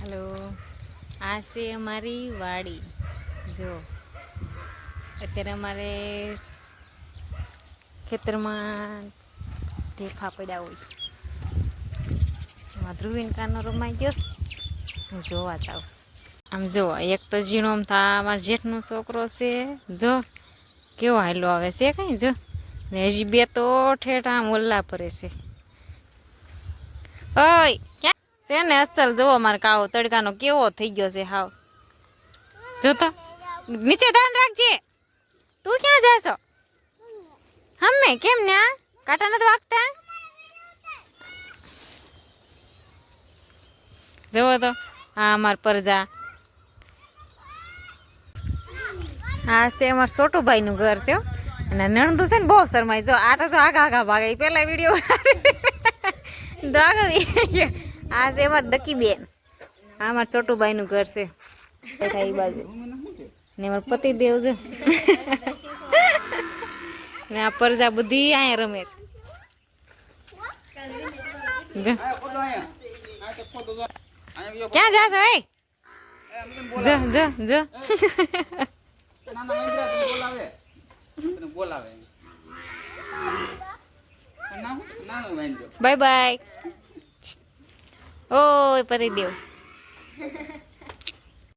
Hello, આ છે અમારી વાડી. જો અત્યારે અમારે ખેતરમાં ઢેફા પડ્યા હોય. એમાં ધ્રુવીન કાનો રમાઈ ગયો. હું જોવા જાઉં. આમ જો એક તો ઝીણો આમ થા અમારા જેઠનો છોકરો છે. જો કેવો હાલો આવે છે કઈ જો ને હજી બે તો ઠેઠ આમ ઓલ્લા પરે છે. ઓય ક્યાં છે ને અસલ જોવો મારે કાવો તડકાનો કેવો થઈ ગયો છે હાવ. જોતો નીચે ધ્યાન રાખજે. તું ક્યાં જાશો? હમે કેમ ને આ કાંટા નથી વાગતા? જોવો તો આ અમાર પરજા. આ છે અમાર છોટુભાઈ નું ઘર છે અને નણંદુ છે ને બહુ શરમાય. જો આ તો આગા આગા ભાગે પેલા વિડીયો આ છે એમાં દકી બેન. આ અમાર છોટુભાઈ નું ઘર છે એ બાજુ ને અમાર પતિદેવ છે ને આ પરજા બધી અહીંયા રમે છે. ક્યાં જાશો? એ જો જો જો બાય બાય. ઓય પતિદેવ.